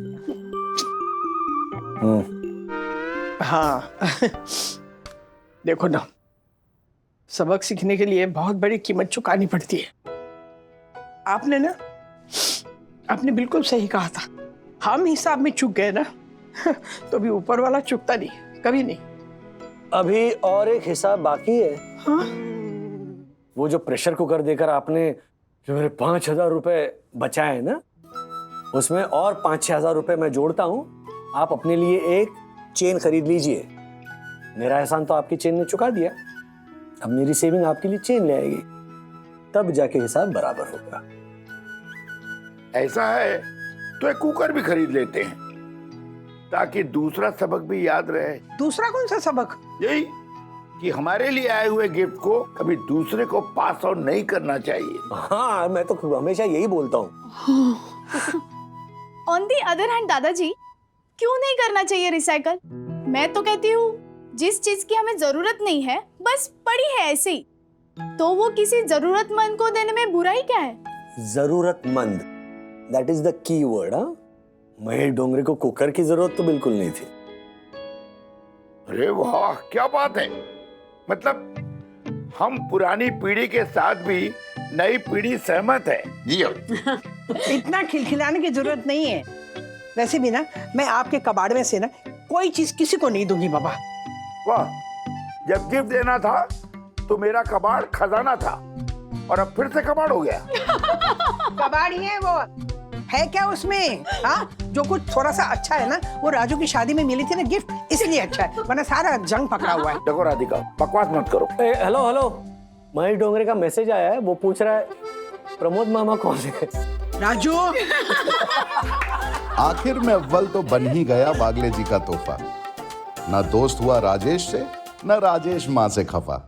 हाँ देखो ना, सबक सीखने के लिए बहुत बड़ी कीमत चुकानी पड़ती है। आपने बिल्कुल सही कहा था। हम हिसाब में चूक गए ना तो भी ऊपर वाला चुकता नहीं, कभी नहीं। अभी और एक हिसाब बाकी है। हाँ? वो जो प्रेशर कुकर देकर आपने जो मेरे 5000 रुपए बचाए ना, उसमें और 5-6 हजार रुपए मैं जोड़ता हूँ। आप अपने लिए एक चेन खरीद लीजिए। मेरा एहसान तो आपकी चेन ने चुका दिया, अब मेरी सेविंग आपके लिए चेन ले आएगी, तब जाके हिसाब बराबर होगा। ऐसा है तो एक कुकर भी खरीद लेते हैं ताकि दूसरा सबक भी याद रहे। दूसरा कौन सा सबक? यही कि हमारे लिए आए हुए गिफ्ट को कभी दूसरे को पास ऑन नहीं करना चाहिए। हाँ, मैं तो हमेशा यही बोलता हूँ। ऑन दी अदर हैंड दादाजी, क्यों नहीं करना चाहिए रिसाइकल? मैं तो कहती हूँ जिस चीज की हमें जरूरत नहीं है, बस पड़ी है ऐसे ही, तो वो किसी जरूरतमंद को देने में बुराई क्या है? जरूरतमंद, that is the key word. हाँ, महेश डोंगरे को कुकर की जरूरत तो बिल्कुल नहीं थी। अरे वाह, क्या बात है। मतलब हम पुरानी पीढ़ी के साथ भी नई पीढ़ी सहमत है। जी इतना खिलखिलाने की जरूरत नहीं है। वैसे भी ना मैं आपके कबाड़ में से ना कोई चीज किसी को नहीं दूंगी बाबा। वाह, जब गिफ्ट देना था तो मेरा कबाड़ खजाना था और अब फिर से कबाड़ हो गया। कबाड़ ही है वो, है क्या उसमें? हाँ, जो कुछ थोड़ा सा अच्छा है ना वो राजू की शादी में मिली थी ना गिफ्ट, इसलिए अच्छा है, वरना सारा जंग पकड़ा हुआ है। देखो राधिका, बकवास मत करो। हेलो हेलो, महेश डोंगरे का मैसेज आया है, वो पूछ रहा है प्रमोद मामा कौन है? राजू आखिर में अव्वल तो बन ही गया बागले जी का तोहफा। न दोस्त हुआ राजेश से, न राजेश माँ से खफा।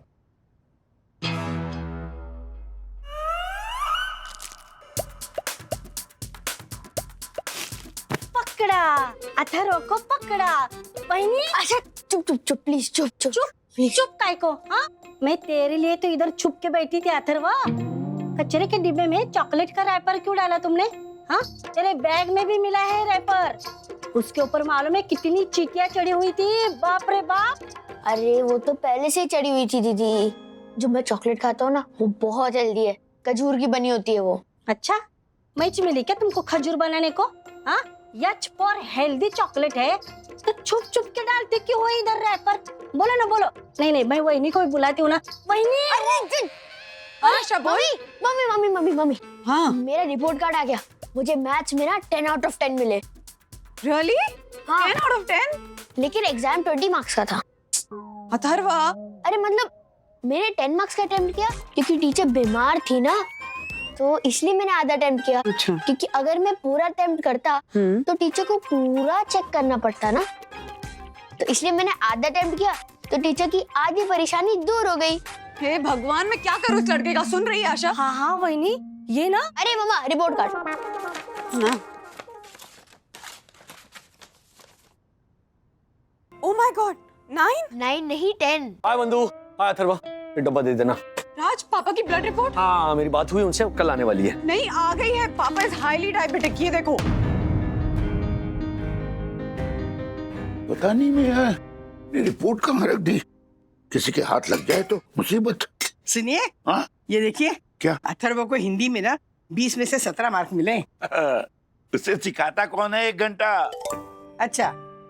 पकड़ा, अथर्व को पकड़ा। बहनी, अच्छा चुप चुप चुप प्लीज, चुप चुप चुप काय को? हाँ, मैं तेरे लिए तो इधर छुप के बैठी थी अथर्व। कचरे के डिब्बे में चॉकलेट का रैपर क्यों डाला तुमने? हाँ, तेरे बैग में भी मिला है रैपर। उसके ऊपर मालूम है कितनी चींटियां चढ़ी हुई थी, बाप रे बाप। अरे वो तो पहले से ही चढ़ी हुई थी दीदी। जो मैं चॉकलेट खाता हूँ ना वो बहुत हेल्दी है, खजूर की बनी होती है वो। अच्छा, मैच मिली क्या तुमको खजूर बनाने को? हाँ, यच फॉर हेल्दी चॉकलेट है तो छुप छुप के डालते क्यों हो इधर रैपर? बोलो ना बोलो। नहीं नहीं मैं वहीनी को भी बुलाती हूँ ना। वहीनी आशा बोल। मम्मी मम्मी मम्मी मम्मी हाँ मेरा रिपोर्ट कार्ड आ गया। मुझे मैथ्स में ना 10 आउट ऑफ 10 मिले। रियली? हाँ 10 आउट ऑफ 10? लेकिन एग्जाम 20 मार्क्स का था। अथर्वा अरे मतलब मैंने 10 मार्क्स का अटेम्प्ट किया क्योंकि टीचर बीमार थी ना, तो इसलिए मैंने आधा अटेम्प्ट किया। अच्छा। क्योंकि अगर मैं पूरा अटेम्प्ट करता तो टीचर को पूरा चेक करना पड़ता ना, तो इसलिए मैंने आधा अटेम्प्ट किया तो टीचर की आधी परेशानी दूर हो गई। हे भगवान, मैं क्या करूं इस लड़के का? सुन रही है आशा? हाँ हाँ वहीनी ये ना। अरे मम्मा रिपोर्ट कार्ड। हाँ। Oh my God, 9 नहीं 10। हाय बंधु, हाय अथर्वा, ये डब्बा दे देना। राज, पापा की ब्लड रिपोर्ट? हाँ मेरी बात हुई उनसे, कल आने वाली है। नहीं, आ गई है। पापा इज हाईली डायबिटिक। ये देखो। पता नहीं मैं यार, ये रिपोर्ट कहाँ रख दी? किसी के हाथ लग जाए तो मुसीबत। सुनिए, हाँ ये देखिए क्या? अथर्व को हिंदी में ना 20 में से 17 मार्क्स मिले। उसे सिखाता कौन है 1 घंटा? अच्छा,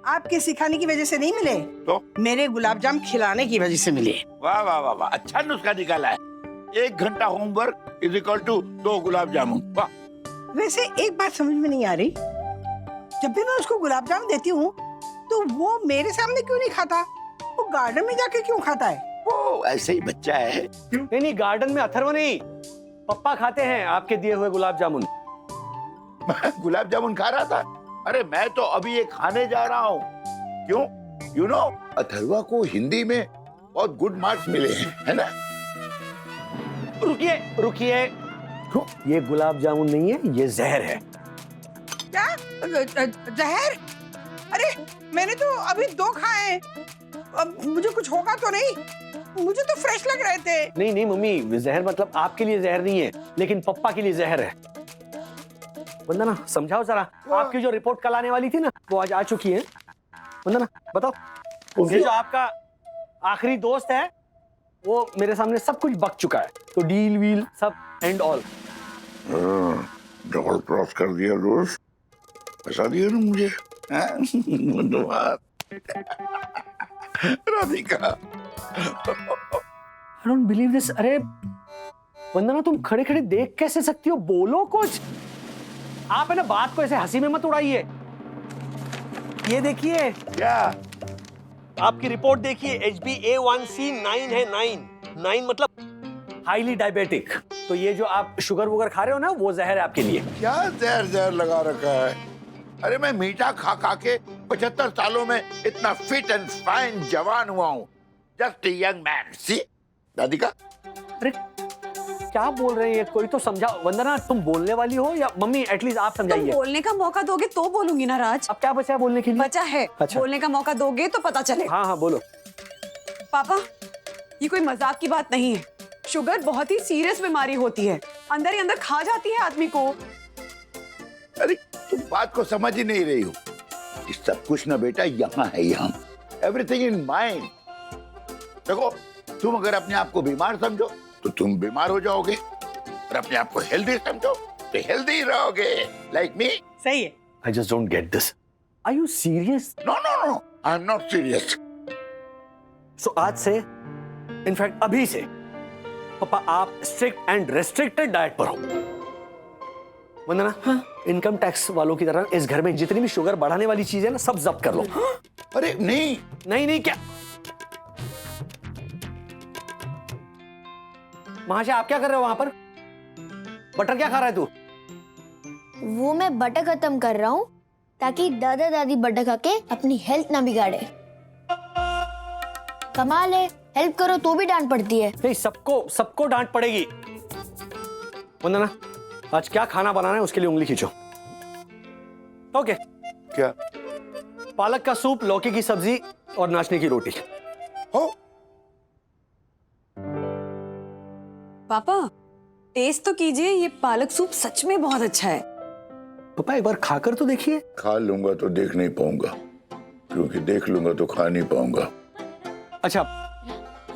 आपके सिखाने की वजह से नहीं मिले तो मेरे गुलाब जाम खिलाने की वजह से मिले। वाह वाह वाह वाह, अच्छा नुस्खा निकाला है। 1 घंटा homework is equal to 2 gulab jamun. वाह। वैसे एक बात समझ में नहीं आ रही, जब भी मैं उसको गुलाब जामुन देती हूँ तो वो मेरे सामने क्यों नहीं खाता? वो गार्डन में जाके क्यों खाता है? वो ऐसे ही बच्चा है। नहीं गार्डन में अथर्व नहीं, पप्पा खाते हैं आपके दिए हुए गुलाब जामुन। गुलाब जामुन खा रहा था? अरे मैं तो अभी ये खाने जा रहा हूँ। क्यों? यू नो, अथर्वा को हिंदी में बहुत गुड मार्क्स मिले हैं, है ना? रुकिए रुकिए, ये गुलाब जामुन नहीं है, ये जहर है। क्या? जहर? अरे मैंने तो अभी 2 खाए हैं। अब मुझे कुछ होगा तो नहीं? मुझे तो फ्रेश लग रहे थे। नहीं नहीं मम्मी, जहर मतलब आपके लिए जहर नहीं है, लेकिन पप्पा के लिए जहर है। वंदना समझाओ जरा, आपकी जो रिपोर्ट कल आने वाली थी ना, वो आज आ चुकी है। वंदना बताओ, ये जो आपका आखिरी दोस्त है वो मेरे सामने सब कुछ बक चुका है, तो डील वील सब एंड ऑल। डबल क्रॉस कर दिया दोस्त, फंसा दिया ना मुझे। धन्यवाद Radhika. I don't believe this। अरे वंदना तुम खड़े खड़े देख कैसे सकती हो? बोलो कुछ। आप है ना बात को ऐसे हंसी में मत उड़ाइए। ये देखिए क्या? आपकी रिपोर्ट देखिए, HbA1c 9 है। 9 मतलब हाईली डायबिटिक। तो ये जो आप शुगर वुगर खा रहे हो ना, वो जहर है आपके लिए। क्या जहर लगा रखा है? अरे मैं मीठा खा खा के 75 सालों में इतना फिट एंड फाइन जवान हुआ हूँ। Just young man. See Radhika. अरे क्या बोल रहे हैं? कोई तो समझाओ। वंदना तुम बोलने वाली हो या मम्मी एटलीस्ट आप तुम समझाइए। बोलने का मौका दोगे तो बोलूंगी ना राज। अब क्या बचा है बोलने के लिए? बचा है। अच्छा। बोलने का मौका दोगे तो पता चले। हाँ हाँ बोलो। पापा, ये कोई मजाक की बात नहीं है। शुगर बहुत ही सीरियस बीमारी होती है, अंदर ही अंदर खा जाती है आदमी को। अरे तुम बात को समझ ही नहीं रही हो। ये सब कुछ ना बेटा यहाँ है, यहाँ। Everything in mind. देखो, तुम अगर अपने आप को बीमार समझो तो तुम बीमार हो जाओगे, और अपने आप को हेल्दी समझो तो हेल्दी रहोगे। Like me. सही है। I just don't get this. Are you serious? No, no, no. I'm not serious. So आज से, इनफैक्ट अभी से, पापा आप स्ट्रिक्ट एंड रेस्ट्रिक्टेड डाइट पर हो। वंदना, हाँ? इनकम टैक्स वालों की तरह इस घर में जितनी भी शुगर बढ़ाने वाली चीजें ना, सब जब्त कर लो। हाँ? अरे नहीं नहीं नहीं क्या? महाशय आप क्या कर रहे हो वहां पर? बटर क्या खा रहा है तू? वो मैं बटर खत्म कर रहा हूँ ताकि दादा दादी बटर खा के अपनी हेल्थ ना बिगाड़े। कमाल है, हेल्प करो तो भी डांट पड़ती है। नहीं, सबको डांट पड़ेगी। वंदना, आज क्या खाना बनाना है उसके लिए उंगली खींचो। ओके। क्या? पालक का सूप, लौकी की सब्जी और नाचने की रोटी। हो? पापा टेस्ट तो कीजिए, ये पालक सूप सच में बहुत अच्छा है। पापा एक बार खाकर तो देखिए। खा लूंगा तो देख नहीं पाऊंगा, क्योंकि देख लूंगा तो खा नहीं पाऊंगा। अच्छा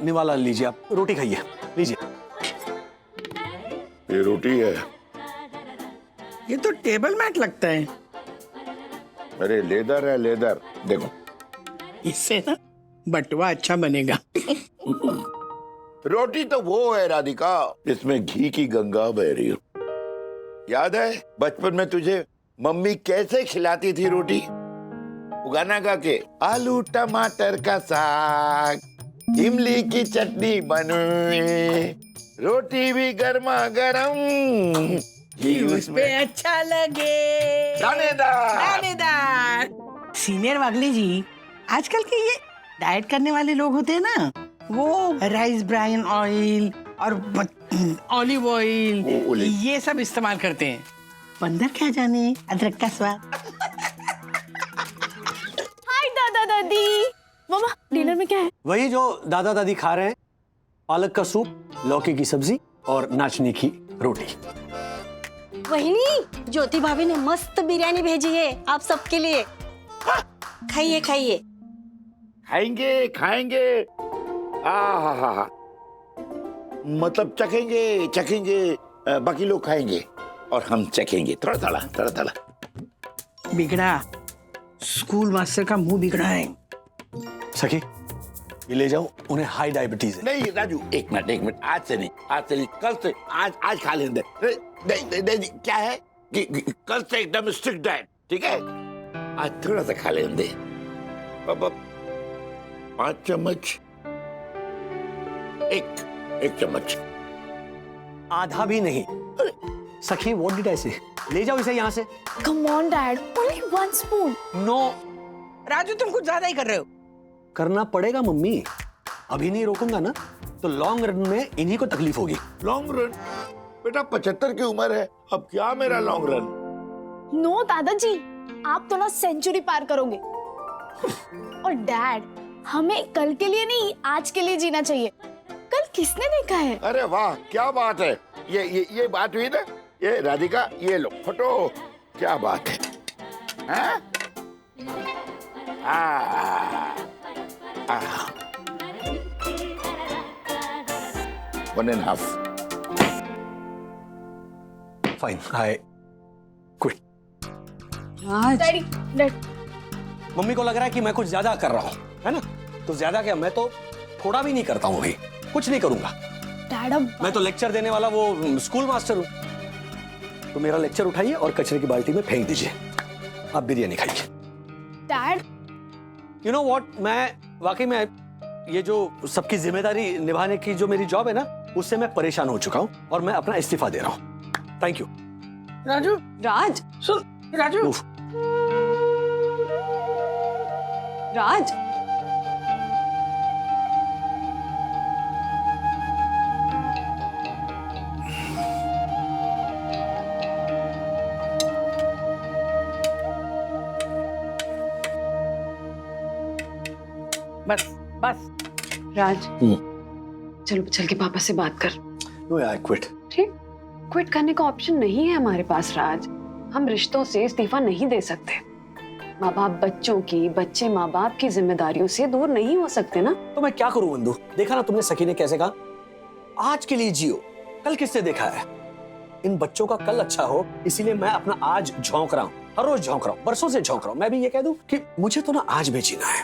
निवाला लीजिए, आप रोटी खाइए, लीजिए। ये रोटी है? ये तो टेबल मैट लगता है। अरे लेदर है लेदर, देखो। इससे ना बटुआ अच्छा बनेगा। रोटी तो वो है राधिका, इसमें घी की गंगा बह रही हो। याद है बचपन में तुझे मम्मी कैसे खिलाती थी रोटी? गाना गा के, आलू टमाटर का साग, इमली की चटनी बनी, रोटी भी गर्मा गर्म, घी उसमें अच्छा लगे, दानेदार। दानेदार। सीनियर वागले जी, आजकल के ये डाइट करने वाले लोग होते हैं ना, वो राइस ब्राइन ऑयल और ऑलिव ऑयल ये सब इस्तेमाल करते हैं। बंदर क्या जाने अदरक का स्वाद। हाय दादा दादी। मामा डिनर में क्या है? वही जो दादा दादी खा रहे हैं, पालक का सूप, लौकी की सब्जी और नाचनी की रोटी। वहिनी, ज्योति भाभी ने मस्त बिरयानी भेजी है आप सबके लिए। खाइए खाइए। खाएंगे खाएंगे, आहा, मतलब चखेंगे चखेंगे, बाकी लोग खाएंगे और हम चखेंगे थोड़ा थोड़ा थोड़ा थोड़ा। बिगड़ा, स्कूल मास्टर का मुंह बिगड़ा है। सखी, ये ले जाओ, उन्हें हाई डायबिटीज है। नहीं राजू, एक मिनट, आज से नहीं, कल से, आज खा लेंगे। नहीं, क्या है कि कल से एकदम स्ट्रिक्ट डाइट, ठीक है? आज थोड़ा सा खा लेंगे, 5 चम्मच, एक चम्मच, आधा भी नहीं। सखी, व्हाट डिड आई से? ले जाओ इसे यहाँ से। Come on dad, only 1 spoon. No Raju, तुम कुछ ज्यादा ही कर रहे हो। करना पड़ेगा मम्मी, अभी नहीं रोकूंगा ना तो लॉन्ग रन में इन्हीं को तकलीफ होगी। Long run? बेटा 75 की उम्र है, अब क्या मेरा लॉन्ग रन? नो दादाजी, आप तो ना सेंचुरी पार करोगे। और डैड, हमें कल के लिए नहीं, आज के लिए जीना चाहिए। कल किसने देखा है? अरे वाह, क्या बात है। ये बात हुई ना, ये राधिका, ये लो फोटो, क्या बात है, हाँ? One and a half. Fine, I quit. Daddy, mummy को लग रहा है कि मैं कुछ ज्यादा कर रहा हूँ, है ना? तो ज्यादा क्या, मैं तो थोड़ा भी नहीं करता हूँ, अभी कुछ नहीं करूंगा। डैड, अब मैं तो लेक्चर देने वाला वो स्कूल मास्टर हूँ। तो मेरा लेक्चर उठाइए और कचरे की बाल्टी में फेंक दीजिए। आप बिरयानी खाइए। डैड, यू नो व्हाट, मैं वाकई में ये जो सबकी जिम्मेदारी निभाने की जो मेरी जॉब है ना, उससे मैं परेशान हो चुका हूँ और मैं अपना इस्तीफा दे रहा हूँ। Thank you. राजू, राज, सुन राजू। राज, बस बस। राज, चलो चल के पापा से बात कर। नो यार, क्विट। ठीक, क्विट करने का ऑप्शन नहीं है हमारे पास राज। हम रिश्तों से इस्तीफा नहीं दे सकते। माँ बाप बच्चों की, बच्चे माँ बाप की जिम्मेदारियों से दूर नहीं हो सकते ना। तो मैं क्या करूं बंधु? देखा ना तुमने सखी ने कैसे कहा, आज के लिए जियो, कल किससे देखा है? इन बच्चों का कल अच्छा हो, इसीलिए मैं अपना आज झोंक रहा हूँ, हर रोज झोंक रहा हूँ, बरसों से झोंक रहा हूँ। मैं भी ये कह दूं कि मुझे तो ना आज में जीना है,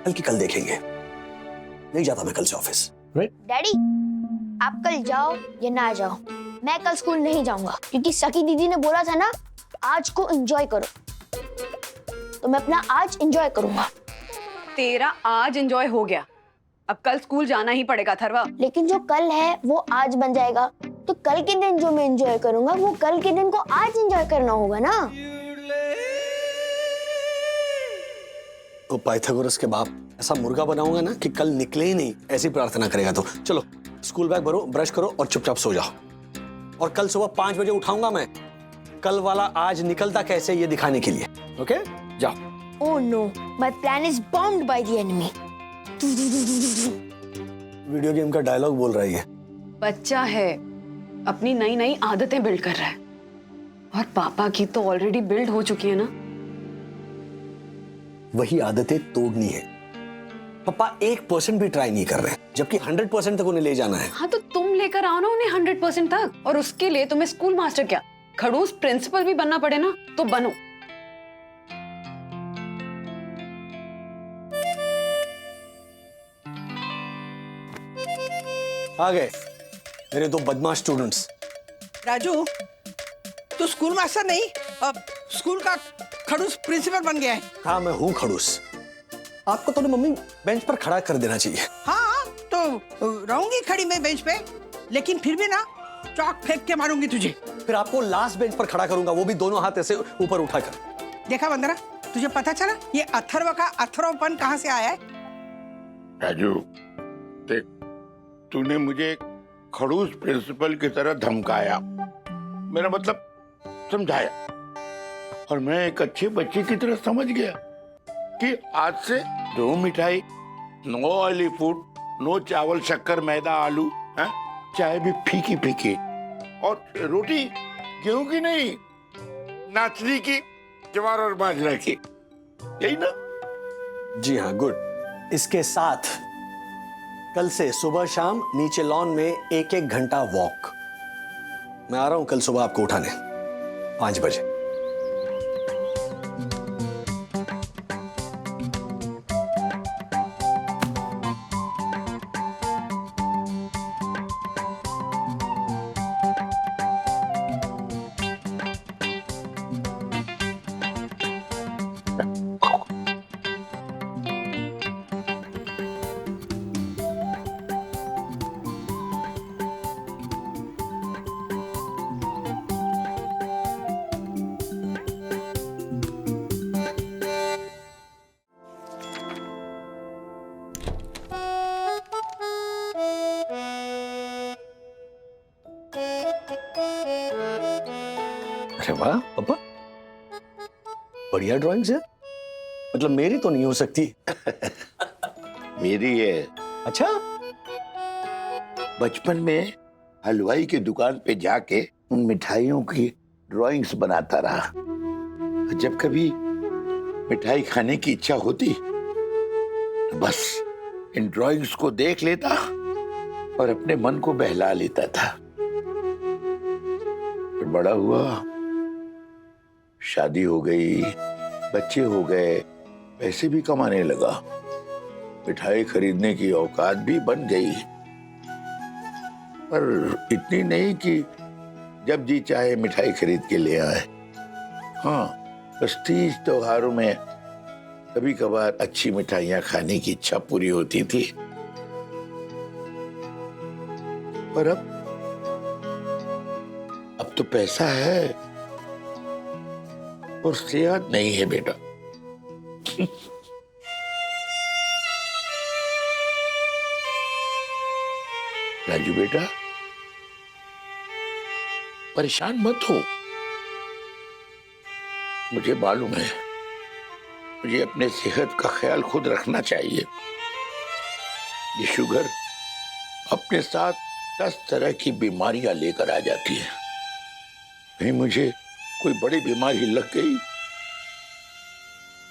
कल की कल देखेंगे। नहीं जाता मैं कल से ऑफिस। राइट डैडी, आप कल जाओ या ना जाओ, मैं कल स्कूल नहीं जाऊंगा, क्योंकि सखी दीदी ने बोला था ना, आज को एंजॉय करो। तो मैं अपना आज एंजॉय करूंगा। तेरा आज एंजॉय हो गया, अब कल स्कूल जाना ही पड़ेगा थरवा। लेकिन जो कल है वो आज बन जाएगा, तो कल के दिन जो मैं एंजॉय करूंगा वो कल के दिन को आज एंजॉय करना होगा ना। तो पाइथागोरस के बाप ऐसा मुर्गा बनाऊंगा ना कि कल निकले ही नहीं, ऐसी प्रार्थना करेगा। तो चलो स्कूल बैग भरो, ब्रश करो और चुपचाप सो जाओ। और कल सुबह 5 बजे उठाऊंगा मैं, कल वाला आज निकलता कैसे ये दिखाने के लिए। ओके, जाओ। Oh no, my plan is bombed by the enemy. Video game का डायलॉग बोल रही है। बच्चा है, अपनी नई नई आदतें बिल्ड कर रहा है, और पापा की तो ऑलरेडी बिल्ड हो चुकी है ना। वही आदतें तोड़नी है। पापा 1% भी ट्राई नहीं कर रहे, जबकि 100% तक उन्हें ले जाना है। हाँ, तो तुम लेकर आओ ना उन्हें 100% तक, और उसके लिए तुम्हें स्कूल मास्टर क्या, खड़ूस प्रिंसिपल भी बनना पड़े ना, तो बनो। आ गए मेरे दो बदमाश स्टूडेंट्स। राजू, तू स्कूल मास्टर नहीं, अब स्कूल का खड़ूस प्रिंसिपल बन गया है। हाँ, मैं हूँ खड़ूस। आपको तो मम्मी बेंच पर खड़ा कर देना चाहिए। हाँ, तो रहूंगी खड़ी मैं बेंच पे, लेकिन फिर भी ना चौक फेंक के मारूंगी तुझे। फिर आपको लास्ट बेंच पर खड़ा करूंगा, वो भी दोनों हाथ ऐसे ऊपर उठाकर। देखा वंदना, तुझे पता चला ये अथर्व का अथर्वपन कहाँ से आया है? राजू, देख, तूने मुझे खड़ूस प्रिंसिपल की तरह धमकाया, मेरा मतलब समझाया, और मैं एक अच्छे बच्चे की तरह समझ गया कि आज से नो मिठाई, नो ऑयली फूड, नो चावल शक्कर मैदा आलू, है? चाय भी फीकी फीकी, और रोटी गेहूं की नहीं, नाचनी की, ज्वार और बाजरा की, यही ना? जी हाँ, गुड। इसके साथ कल से सुबह शाम नीचे लॉन में 1-1 घंटा वॉक। मैं आ रहा हूं कल सुबह आपको उठाने 5 बजे। अरे वाह पापा, बढ़िया ड्राइंग्स है। मतलब मेरी तो नहीं हो सकती। मेरी है। अच्छा? बचपन में हलवाई की दुकान पे जाके उन मिठाइयों की ड्राइंग्स बनाता रहा। जब कभी मिठाई खाने की इच्छा होती, बस इन ड्राइंग्स को देख लेता और अपने मन को बहला लेता था। फिर बड़ा हुआ, शादी हो गई, बच्चे हो गए, पैसे भी कमाने लगा, मिठाई खरीदने की औकात भी बन गई, पर इतनी नहीं कि जब जी चाहे मिठाई खरीद के ले आए। हाँ, बस तीज त्योहारों में कभी कभार अच्छी मिठाइयां खाने की इच्छा पूरी होती थी। पर अब तो पैसा है और सेहत नहीं है बेटा। राजू बेटा, परेशान मत हो। मुझे मालूम है, मुझे अपने सेहत का ख्याल खुद रखना चाहिए। ये शुगर अपने साथ 10 तरह की बीमारियां लेकर आ जाती है। कहीं मुझे कोई बड़ी बीमारी लग गई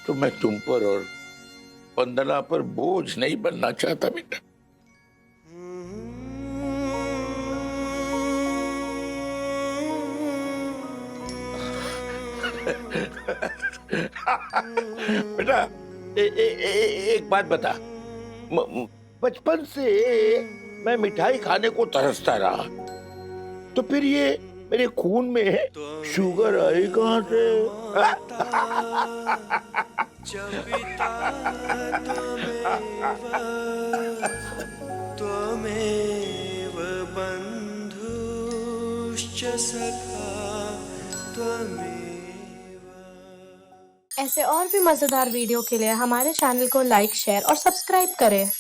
तो मैं तुम पर और वंदना पर बोझ नहीं बनना चाहता बेटा। बेटा, एक बात बता, बचपन से मैं मिठाई खाने को तरसता रहा, तो फिर ये मेरे खून में शुगर आई कहां से? त्वमेव बन्धुश्च सखा त्वमेव। ऐसे और भी मजेदार वीडियो के लिए हमारे चैनल को लाइक, शेयर और सब्सक्राइब करें।